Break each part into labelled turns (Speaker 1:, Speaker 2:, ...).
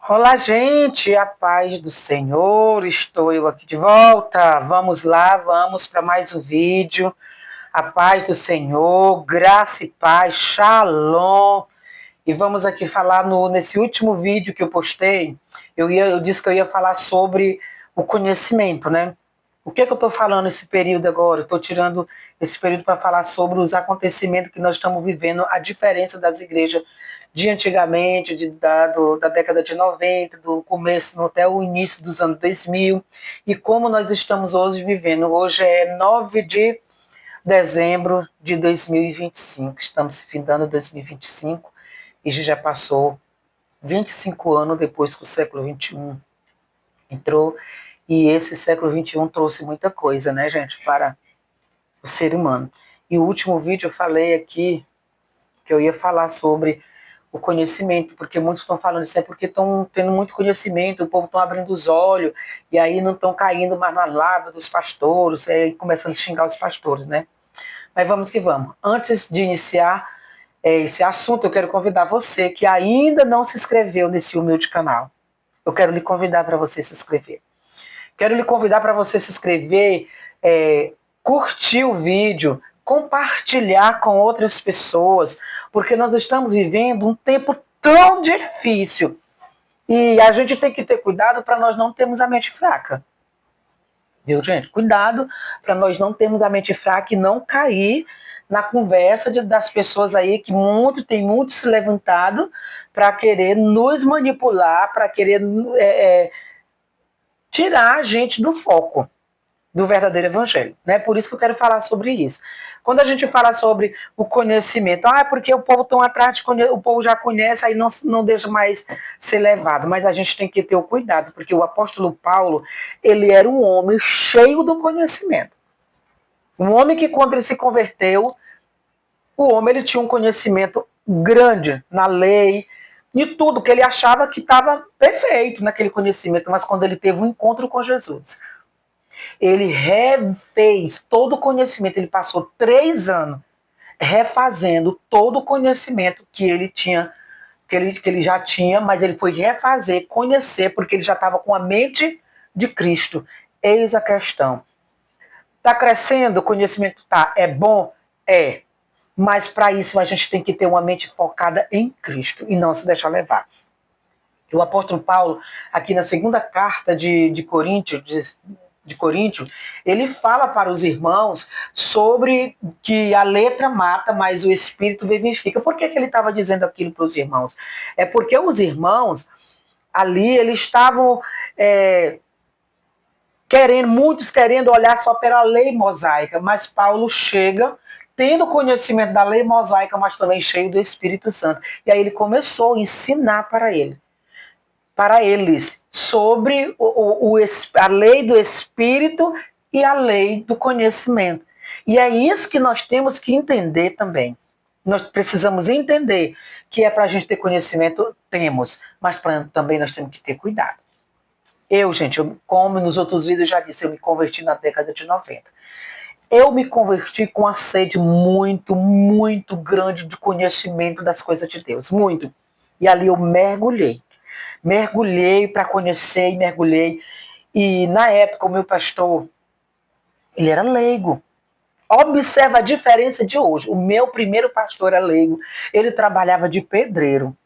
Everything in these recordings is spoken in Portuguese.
Speaker 1: Olá, gente, a paz do Senhor, estou eu aqui de volta. Vamos lá, vamos para mais um vídeo. A paz do Senhor, graça e paz, shalom. E vamos aqui falar nesse último vídeo que eu postei. Eu disse que eu ia falar sobre o conhecimento, né? O que eu estou falando esse período agora? Estou tirando esse período para falar sobre os acontecimentos que nós estamos vivendo, a diferença das igrejas de antigamente, da década de 90, do começo até o início dos anos 2000, e como nós estamos hoje vivendo. Hoje é 9 de dezembro de 2025, estamos findando 2025, e já passou 25 anos depois que o século XXI entrou, e esse século XXI trouxe muita coisa, né, gente, para o ser humano. E o último vídeo eu falei aqui que eu ia falar sobre o conhecimento, porque muitos estão falando isso é porque estão tendo muito conhecimento, o povo está abrindo os olhos, e aí não estão caindo mais na lábia dos pastores, e aí começando a xingar os pastores, né? Mas vamos que vamos. Antes de iniciar esse assunto, eu quero convidar você que ainda não se inscreveu nesse humilde canal. Eu quero lhe convidar para você se inscrever. Quero lhe convidar para você se inscrever, curtir o vídeo, compartilhar com outras pessoas, porque nós estamos vivendo um tempo tão difícil e a gente tem que ter cuidado para nós não termos a mente fraca. Viu, gente? Cuidado para nós não termos a mente fraca e não cair na conversa das pessoas aí que tem muito se levantado para querer nos manipular, para querer tirar a gente do foco do verdadeiro evangelho, né? Por isso que eu quero falar sobre isso. Quando a gente fala sobre o conhecimento, porque o povo tão atrás de o povo já conhece, aí não deixa mais ser levado. Mas a gente tem que ter o cuidado, porque o apóstolo Paulo, ele era um homem cheio do conhecimento. Um homem que quando ele se converteu, o homem ele tinha um conhecimento grande na lei, e tudo que ele achava que estava perfeito naquele conhecimento, mas quando ele teve um encontro com Jesus, ele refez todo o conhecimento, ele passou 3 anos refazendo todo o conhecimento que ele tinha, que ele já tinha, mas ele foi refazer, conhecer, porque ele já estava com a mente de Cristo. Eis a questão. Está crescendo, o conhecimento tá, é bom? É. Mas para isso a gente tem que ter uma mente focada em Cristo e não se deixar levar. O apóstolo Paulo, aqui na segunda carta de Coríntios, ele fala para os irmãos sobre que a letra mata, mas o espírito vivifica. Por que ele estava dizendo aquilo para os irmãos? É porque os irmãos ali, eles estavam muitos querendo olhar só pela lei mosaica, mas Paulo chega tendo conhecimento da lei mosaica, mas também cheio do Espírito Santo. E aí ele começou a ensinar para eles sobre a lei do Espírito e a lei do conhecimento. E é isso que nós temos que entender também. Nós precisamos entender que é para a gente ter conhecimento, temos, mas também nós temos que ter cuidado. Gente, como nos outros vídeos eu já disse, eu me converti na década de 90. Eu me converti com uma sede muito, muito grande de conhecimento das coisas de Deus, muito. E ali eu mergulhei para conhecer e mergulhei. E na época o meu pastor, ele era leigo. Observa a diferença de hoje. O meu primeiro pastor era leigo. Ele trabalhava de pedreiro.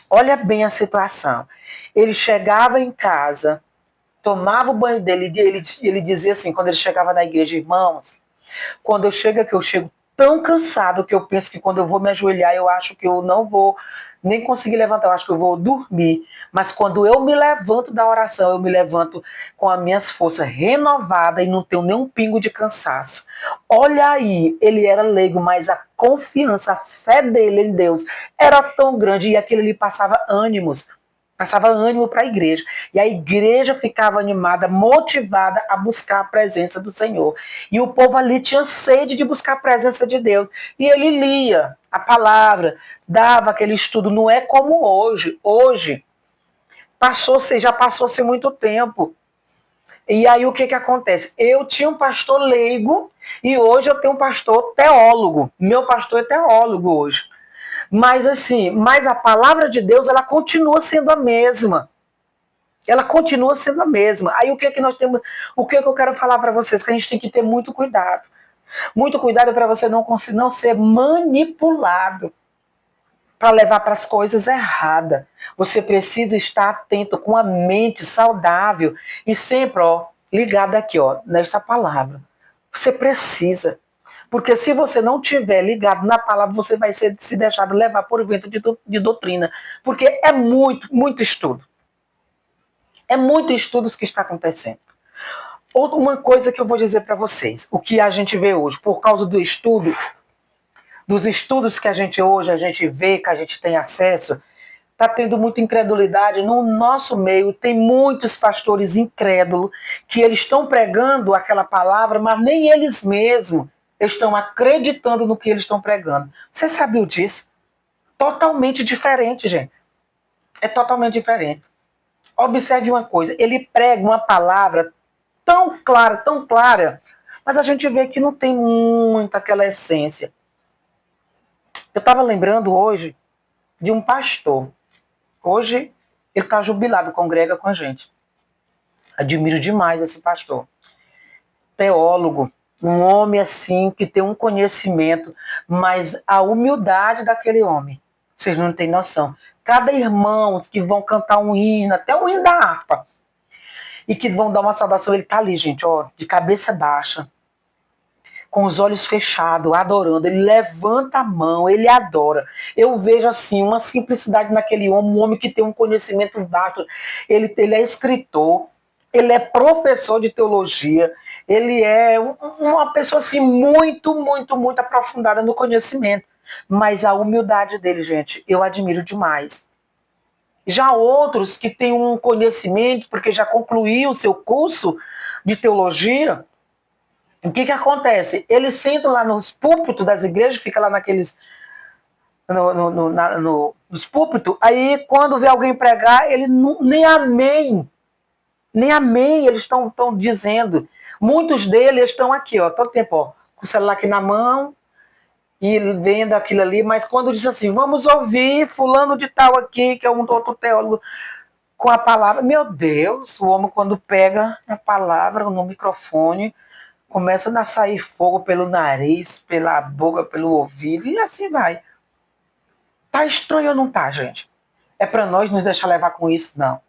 Speaker 1: Olha bem a situação. Ele chegava em casa, tomava o banho dele, ele dizia assim, quando ele chegava na igreja, irmãos, quando eu chego aqui, eu chego tão cansado que eu penso que quando eu vou me ajoelhar, eu acho que eu não vou nem conseguir levantar, eu acho que eu vou dormir. Mas quando eu me levanto da oração, eu me levanto com as minhas forças renovadas e não tenho nenhum pingo de cansaço. Olha aí, ele era leigo, mas a confiança, a fé dele em Deus era tão grande e aquilo lhe passava ânimo para a igreja. E a igreja ficava animada, motivada a buscar a presença do Senhor. E o povo ali tinha sede de buscar a presença de Deus. E ele lia a palavra, dava aquele estudo. Não é como hoje. Hoje já passou-se muito tempo. E aí o que acontece? Eu tinha um pastor leigo e hoje eu tenho um pastor teólogo. Meu pastor é teólogo hoje. Mas assim, mas a palavra de Deus, ela continua sendo a mesma. Ela continua sendo a mesma. Aí o que é que nós temos, o que é que eu quero falar para vocês? Que a gente tem que ter muito cuidado. Muito cuidado para você não ser manipulado para levar para as coisas erradas. Você precisa estar atento com a mente saudável e sempre, ó, ligado aqui, ó, nesta palavra. Você precisa. Porque se você não tiver ligado na palavra, você vai se deixar levar por vento de doutrina. Porque é muito, muito estudo. É muito estudos que está acontecendo. Outra uma coisa que eu vou dizer para vocês, o que a gente vê hoje, por causa do estudo, dos estudos que a gente vê, que a gente tem acesso, está tendo muita incredulidade no nosso meio. Tem muitos pastores incrédulos que eles estão pregando aquela palavra, mas nem eles mesmos estão acreditando no que eles estão pregando. Você sabia disso? Totalmente diferente, gente. É totalmente diferente. Observe uma coisa, ele prega uma palavra tão clara, mas a gente vê que não tem muita aquela essência. Eu estava lembrando hoje de um pastor. Hoje ele está jubilado, congrega com a gente. Admiro demais esse pastor. Teólogo, um homem assim que tem um conhecimento, mas a humildade daquele homem, vocês não têm noção. Cada irmão que vão cantar um hino, até o hino da harpa, e que vão dar uma saudação, ele está ali, gente, ó, de cabeça baixa, com os olhos fechados, adorando. Ele levanta a mão, ele adora. Eu vejo assim uma simplicidade naquele homem, um homem que tem um conhecimento vasto. Ele é escritor, ele é professor de teologia, ele é uma pessoa assim muito, muito, muito aprofundada no conhecimento. Mas a humildade dele, gente, eu admiro demais. Já outros que têm um conhecimento, porque já concluiu o seu curso de teologia, o que acontece? Eles sentam lá nos púlpitos das igrejas, fica lá naqueles. Nos púlpitos, aí quando vê alguém pregar, ele não, nem amém eles estão dizendo. Muitos deles estão aqui, ó, todo tempo, ó, com o celular aqui na mão, e vendo aquilo ali, mas quando diz assim, vamos ouvir fulano de tal aqui, que é um outro teólogo, com a palavra, meu Deus, o homem quando pega a palavra no microfone, começa a sair fogo pelo nariz, pela boca, pelo ouvido, e assim vai. Tá estranho ou não tá, gente? É para nós nos deixar levar com isso? Não.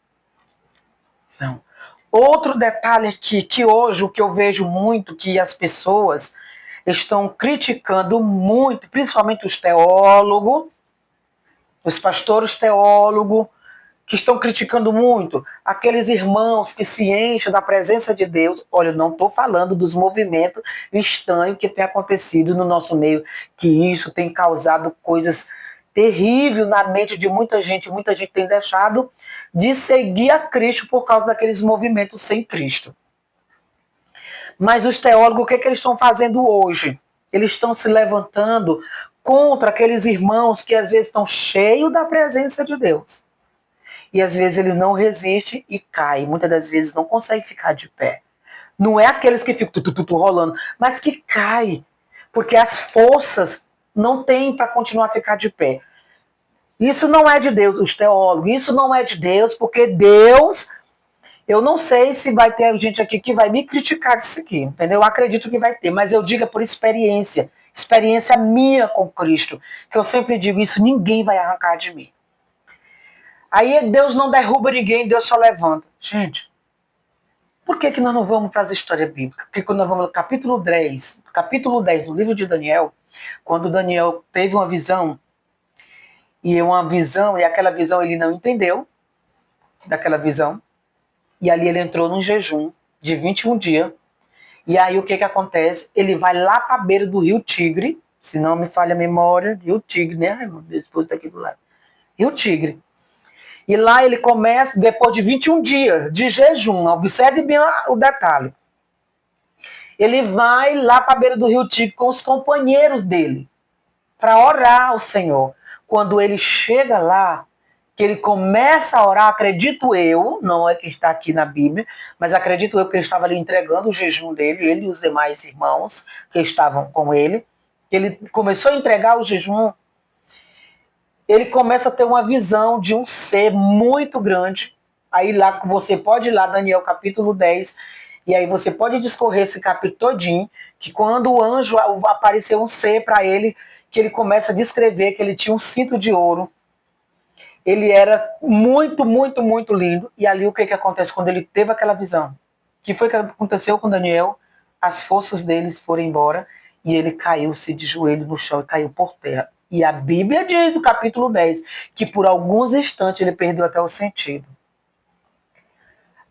Speaker 1: Não. Outro detalhe aqui, que hoje o que eu vejo muito, que as pessoas estão criticando muito, principalmente os teólogos, os pastores teólogos, que estão criticando muito aqueles irmãos que se enchem da presença de Deus. Olha, eu não estou falando dos movimentos estranhos que tem acontecido no nosso meio, que isso tem causado coisas terríveis na mente de muita gente tem deixado de seguir a Cristo por causa daqueles movimentos sem Cristo. Mas os teólogos, o que eles estão fazendo hoje? Eles estão se levantando contra aqueles irmãos que às vezes estão cheios da presença de Deus. E às vezes ele não resiste e cai. Muitas das vezes não consegue ficar de pé. Não é aqueles que ficam rolando, mas que cai. Porque as forças não têm para continuar a ficar de pé. Isso não é de Deus, os teólogos. Isso não é de Deus, porque Deus... Eu não sei se vai ter gente aqui que vai me criticar disso aqui, entendeu? Eu acredito que vai ter, mas eu digo por experiência. Experiência minha com Cristo. Que eu sempre digo, isso ninguém vai arrancar de mim. Aí Deus não derruba ninguém, Deus só levanta. Gente, por que nós não vamos para as histórias bíblicas? Porque quando nós vamos no capítulo 10 do livro de Daniel, quando Daniel teve uma visão, e aquela visão ele não entendeu, daquela visão, e ali ele entrou num jejum de 21 dias, e aí o que acontece? Ele vai lá para a beira do rio Tigre, se não me falha a memória, rio Tigre, né? Ai, meu Deus, está aqui do lado. Rio Tigre. E lá ele começa, depois de 21 dias de jejum, observe bem o detalhe. Ele vai lá para a beira do rio Tigre com os companheiros dele, para orar ao Senhor. Quando ele chega lá, que ele começa a orar, acredito eu, não é que está aqui na Bíblia, mas acredito eu que ele estava ali entregando o jejum dele, ele e os demais irmãos que estavam com ele. Ele começou a entregar o jejum. ele começa a ter uma visão de um ser muito grande. Aí lá você pode ir lá, Daniel capítulo 10, e aí você pode discorrer esse capítulo todinho, que quando o anjo apareceu um ser para ele, que ele começa a descrever que ele tinha um cinto de ouro. Ele era muito, muito, muito lindo. E ali o que acontece quando ele teve aquela visão? O que foi que aconteceu com Daniel? As forças deles foram embora e ele caiu-se de joelho no chão e caiu por terra. E a Bíblia diz, no capítulo 10, que por alguns instantes ele perdeu até o sentido.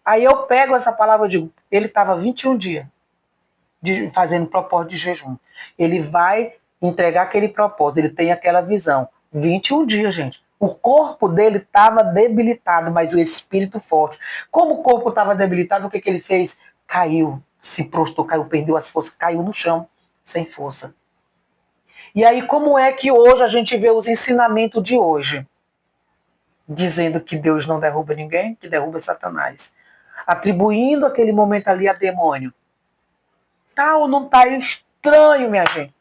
Speaker 1: Aí eu pego essa palavra e digo, ele estava 21 dias fazendo propósito de jejum. Ele vai entregar aquele propósito, ele tem aquela visão. 21 dias, gente. O corpo dele estava debilitado, mas o espírito forte. Como o corpo estava debilitado, o que ele fez? Caiu, se prostrou, caiu, perdeu as forças, caiu no chão, sem força. E aí, como é que hoje a gente vê os ensinamentos de hoje? Dizendo que Deus não derruba ninguém, que derruba Satanás. Atribuindo aquele momento ali a demônio. Tá ou não tá estranho, minha gente?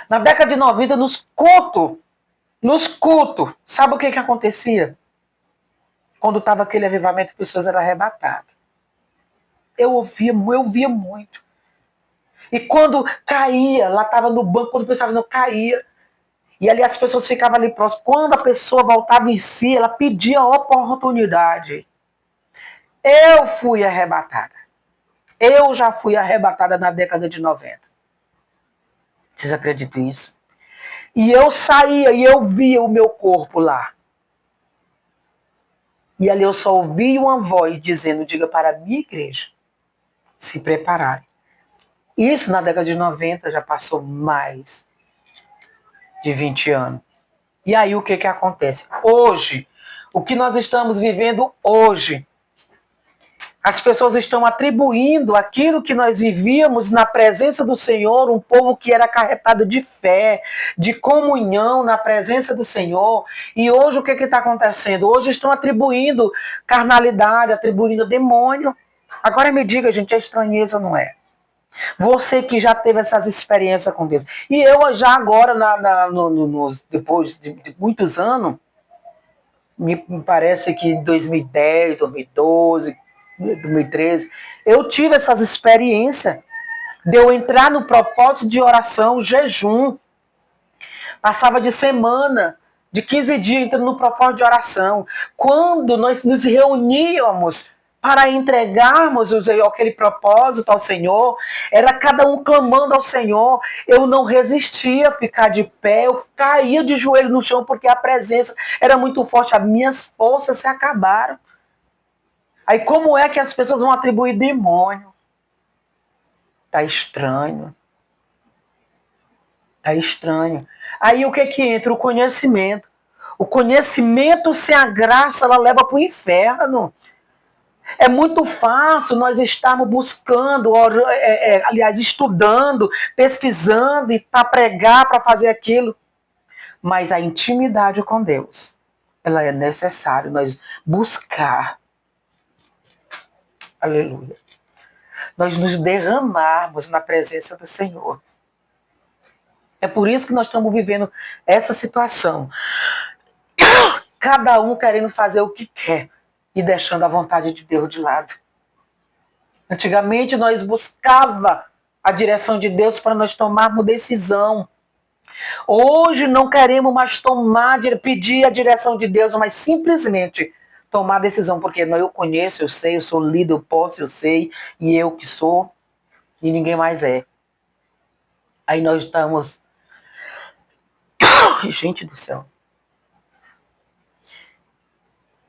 Speaker 1: Na década de 90, nos cultos, sabe o que acontecia? Quando estava aquele avivamento, as pessoas eram arrebatadas. Eu via muito. E quando caía, lá estava no banco, quando pensava não caía. E ali as pessoas ficavam ali próximas. Quando a pessoa voltava em si, ela pedia oportunidade. Eu fui arrebatada. Eu já fui arrebatada na década de 90. Vocês acreditam nisso? E eu saía e eu via o meu corpo lá. E ali eu só ouvi uma voz dizendo, diga para a minha igreja se prepararem. Isso na década de 90 já passou mais de 20 anos. E aí o que acontece? Hoje, o que nós estamos vivendo hoje, as pessoas estão atribuindo aquilo que nós vivíamos na presença do Senhor, um povo que era acarretado de fé, de comunhão na presença do Senhor. E hoje o que está acontecendo? Hoje estão atribuindo carnalidade, atribuindo demônio. Agora me diga, gente, é estranheza ou não é? Você que já teve essas experiências com Deus. E eu já agora, depois de muitos anos, me parece que em 2010, 2012, 2013, eu tive essas experiências de eu entrar no propósito de oração, jejum. Passava de semana, de 15 dias entrando no propósito de oração. Quando nós nos reuníamos para entregarmos aquele propósito ao Senhor, era cada um clamando ao Senhor. Eu não resistia a ficar de pé, eu caía de joelho no chão porque a presença era muito forte, as minhas forças se acabaram. Aí como é que as pessoas vão atribuir demônio? Tá estranho. Tá estranho. Aí o que entra? O conhecimento. O conhecimento sem a graça, ela leva para o inferno. É muito fácil nós estarmos buscando, aliás, estudando, pesquisando para pregar, para fazer aquilo. Mas a intimidade com Deus, ela é necessário nós buscar. Aleluia. Nós nos derramarmos na presença do Senhor. É por isso que nós estamos vivendo essa situação. Cada um querendo fazer o que quer e deixando a vontade de Deus de lado. Antigamente nós buscava a direção de Deus para nós tomarmos decisão. Hoje não queremos mais pedir a direção de Deus, mas simplesmente tomar decisão, porque não, eu conheço, eu sei, eu sou líder, eu posso, eu sei, e eu que sou, e ninguém mais é. Aí nós estamos... Gente do céu.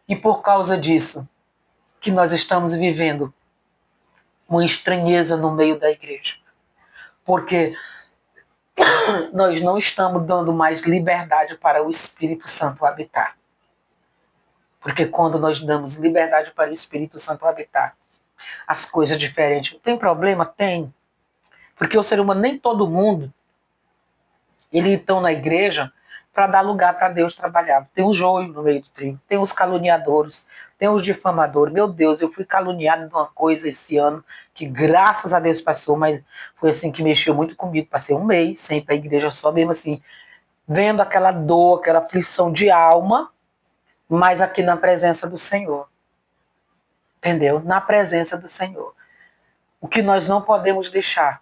Speaker 1: E por causa disso, que nós estamos vivendo uma estranheza no meio da igreja. Porque nós não estamos dando mais liberdade para o Espírito Santo habitar. Porque quando nós damos liberdade para o Espírito Santo habitar, as coisas diferentes. Tem problema? Tem. Porque o ser humano, nem todo mundo, eles estão na igreja para dar lugar para Deus trabalhar. Tem o joio no meio do trigo, tem os caluniadores, tem os difamadores. Meu Deus, eu fui caluniado de uma coisa esse ano que graças a Deus passou, mas foi assim que mexeu muito comigo. Passei um mês sem ir para a igreja só mesmo assim, vendo aquela dor, aquela aflição de alma, mas aqui na presença do Senhor. Entendeu? Na presença do Senhor. O que nós não podemos deixar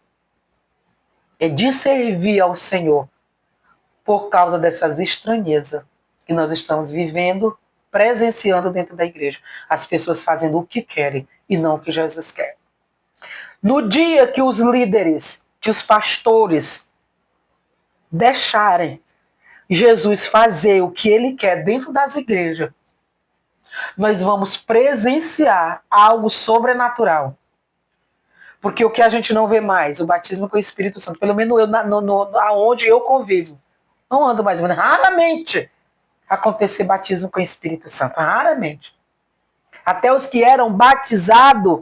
Speaker 1: é de servir ao Senhor por causa dessas estranhezas que nós estamos vivendo, presenciando dentro da igreja. As pessoas fazendo o que querem e não o que Jesus quer. No dia que os líderes, que os pastores deixarem Jesus fazer o que ele quer dentro das igrejas, nós vamos presenciar algo sobrenatural. Porque o que a gente não vê mais, o batismo com o Espírito Santo, pelo menos eu, aonde eu convivo, não ando mais vendo, raramente acontecer batismo com o Espírito Santo, raramente. Até os que eram batizados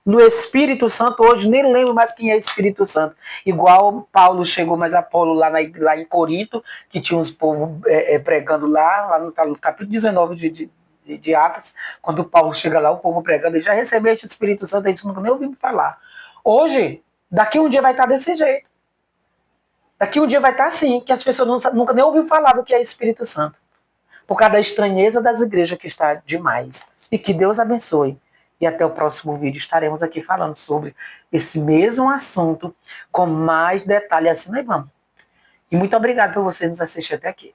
Speaker 1: no Espírito Santo, hoje nem lembro mais quem é Espírito Santo. Igual Paulo chegou mais Apolo lá em Corinto, que tinha uns povos pregando lá no capítulo 19 de Atos, quando Paulo chega lá, o povo pregando, ele já recebeu esse Espírito Santo, eles nunca nem ouviram falar. Hoje, daqui um dia vai estar desse jeito. Daqui um dia vai estar assim, que as pessoas nunca nem ouviram falar do que é Espírito Santo. Por causa da estranheza das igrejas que está demais. E que Deus abençoe. E até o próximo vídeo estaremos aqui falando sobre esse mesmo assunto com mais detalhe. Assim nós vamos. E muito obrigado por vocês nos assistir até aqui.